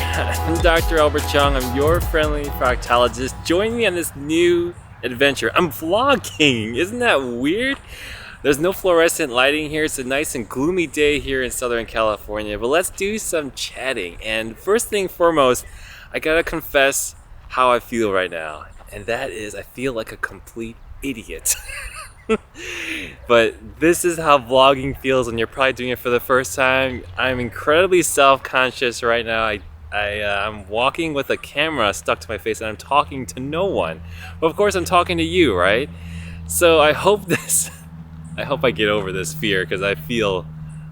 I'm Dr. Chung. I'm your friendly proctologist. Join me on this new adventure. I'm vlogging. Isn't that weird? There's no fluorescent lighting here. It's a nice and gloomy day here in Southern California. But let's do some chatting. And first thing foremost, I gotta confess how I feel right now. And that is, I feel like a complete idiot. But this is how vlogging feels when you're probably doing it for the first time. I'm incredibly self-conscious right now. I'm walking with a camera stuck to my face and I'm talking to no one. But of course I'm talking to you, right? So I hope I get over this fear because I feel,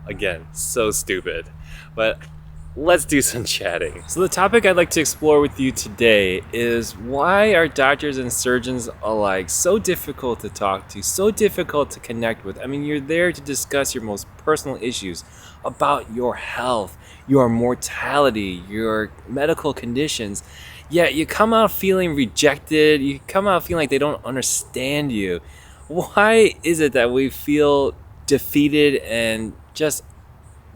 again, so stupid. But let's do some chatting. So the topic I'd like to explore with you today is why are doctors and surgeons alike so difficult to talk to, so difficult to connect with? I mean, you're there to discuss your most personal issues about your health, your mortality, your medical conditions, yet you come out feeling rejected, you come out feeling like they don't understand you. Why is it that we feel defeated and just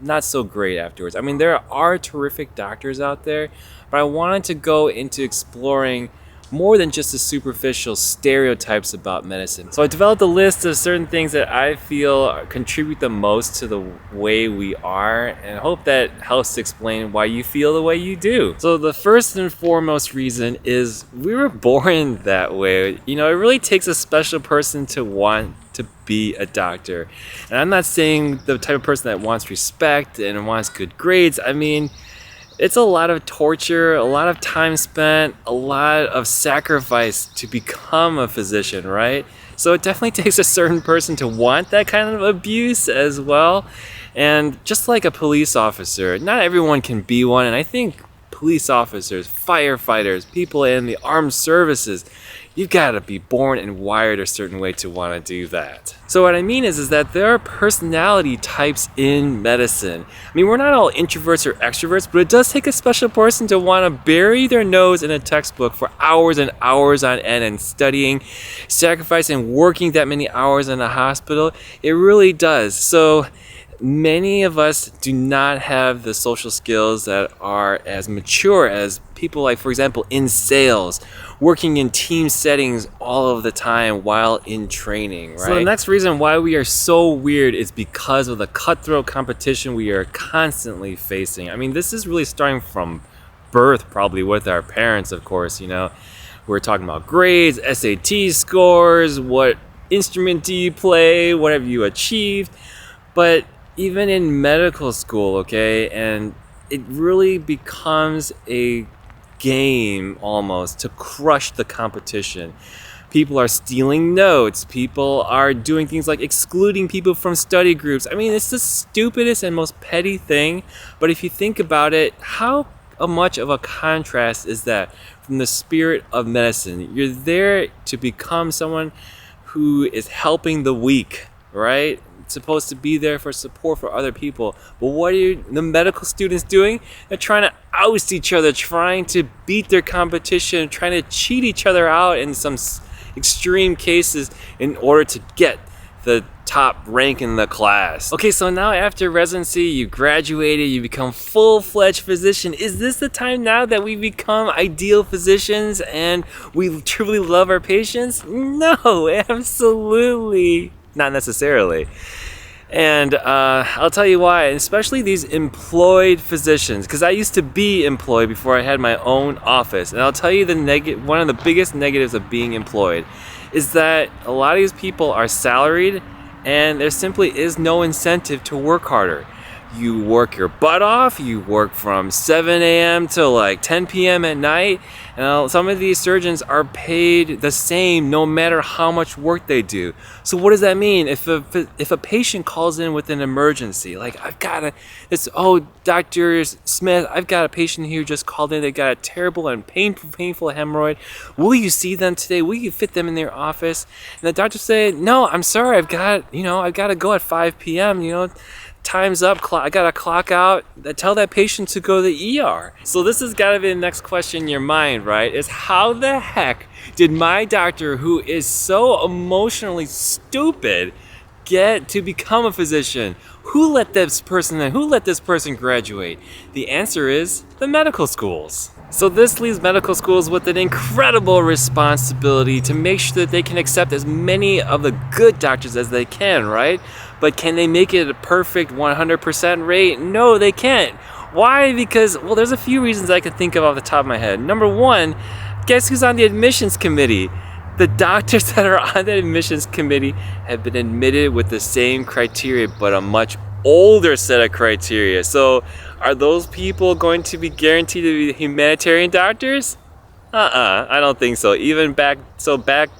not so great afterwards? I mean, there are terrific doctors out there, but I wanted to go into exploring more than just the superficial stereotypes about medicine. So I developed a list of certain things that I feel contribute the most to the way we are, and I hope that helps to explain why you feel the way you do. So the first and foremost reason is we were born that way. You know, it really takes a special person to want to be a doctor. And I'm not saying the type of person that wants respect and wants good grades. I mean, it's a lot of torture, a lot of time spent, a lot of sacrifice to become a physician, right? So it definitely takes a certain person to want that kind of abuse as well. And just like a police officer, not everyone can be one. And I think police officers, firefighters, people in the armed services, you've got to be born and wired a certain way to want to do that. So what I mean is that there are personality types in medicine. I mean, we're not all introverts or extroverts, but it does take a special person to want to bury their nose in a textbook for hours and hours on end and studying, sacrificing, working that many hours in a hospital. It really does. So many of us do not have the social skills that are as mature as people like, for example, in sales, working in team settings all of the time while in training, right? So the next reason why we are so weird is because of the cutthroat competition we are constantly facing. I mean, this is really starting from birth, probably with our parents, of course, you know. We're talking about grades, SAT scores, what instrument do you play, what have you achieved? But even in medical school, okay, and it really becomes a game almost to crush the competition. People are stealing notes. People are doing things like excluding people from study groups. I mean, it's the stupidest and most petty thing. But if you think about it, how much of a contrast is that from the spirit of medicine? You're there to become someone who is helping the weak, right? Supposed to be there for support for other people. But what are the medical students doing? They're trying to oust each other, trying to beat their competition, trying to cheat each other out in some extreme cases in order to get the top rank in the class. Okay, so now after residency, you graduated, you become full-fledged physician. Is this the time now that we become ideal physicians and we truly love our patients? No, absolutely not necessarily. And I'll tell you why, especially these employed physicians, because I used to be employed before I had my own office. And I'll tell you one of the biggest negatives of being employed is that a lot of these people are salaried and there simply is no incentive to work harder. You work your butt off, you work from 7 a.m. to like 10 p.m. at night. And some of these surgeons are paid the same no matter how much work they do. So what does that mean? If a patient calls in with an emergency, like Dr. Smith, I've got a patient here who just called in, they got a terrible and painful hemorrhoid. Will you see them today? Will you fit them in their office? And the doctor said, no, I'm sorry, I've got to go at 5 p.m., time's up, I gotta clock out. Tell that patient to go to the ER. So this has gotta be the next question in your mind, right? Is how the heck did my doctor, who is so emotionally stupid, get to become a physician? Who let this person in? Who let this person graduate? The answer is the medical schools. So this leaves medical schools with an incredible responsibility to make sure that they can accept as many of the good doctors as they can, right? But can they make it a perfect 100% rate? No, they can't. Why? Because, well, there's a few reasons I can think of off the top of my head. Number one, guess who's on the admissions committee? The doctors that are on the admissions committee have been admitted with the same criteria, but a much older set of criteria. So are those people going to be guaranteed to be humanitarian doctors? I don't think so. Even back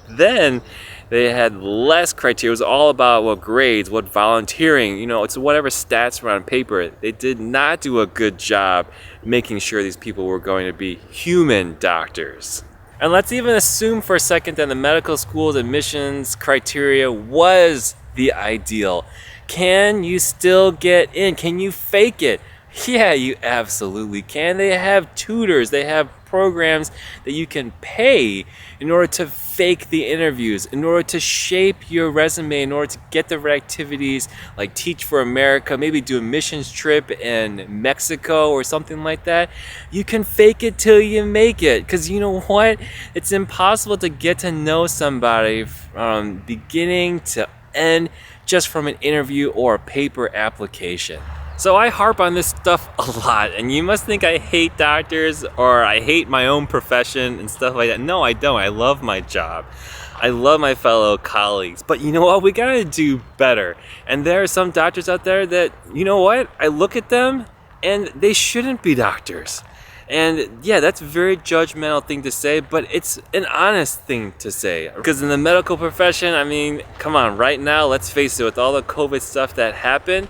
then, they had less criteria. It was all about what grades, what volunteering, you know, it's whatever stats were on paper. They did not do a good job making sure these people were going to be human doctors. And let's even assume for a second that the medical school's admissions criteria was the ideal. Can you still get in? Can you fake it? Yeah, you absolutely can. They have tutors, they have programs that you can pay in order to fake the interviews, in order to shape your resume, in order to get the right activities like Teach for America, maybe do a missions trip in Mexico or something like that. You can fake it till you make it, because you know what? It's impossible to get to know somebody from beginning to end just from an interview or a paper application. So I harp on this stuff a lot, and you must think I hate doctors or I hate my own profession and stuff like that. No, I don't. I love my job. I love my fellow colleagues. But you know what? We gotta do better. And there are some doctors out there that, you know what? I look at them and they shouldn't be doctors. And yeah, that's a very judgmental thing to say, but it's an honest thing to say. Because in the medical profession, I mean, come on, right now, let's face it, with all the COVID stuff that happened,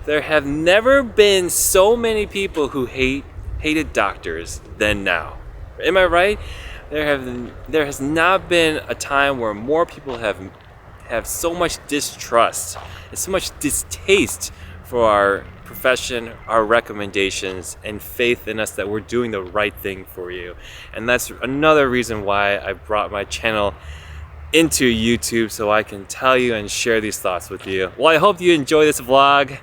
there have never been so many people who hated doctors than now. Am I right? There has not been a time where more people have so much distrust and so much distaste for our profession, our recommendations, and faith in us that we're doing the right thing for you. And that's another reason why I brought my channel into YouTube, so I can tell you and share these thoughts with you. Well, I hope you enjoy this vlog.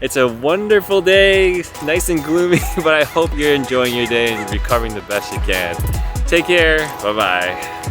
It's a wonderful day, nice and gloomy, but I hope you're enjoying your day and recovering the best you can. Take care, bye-bye.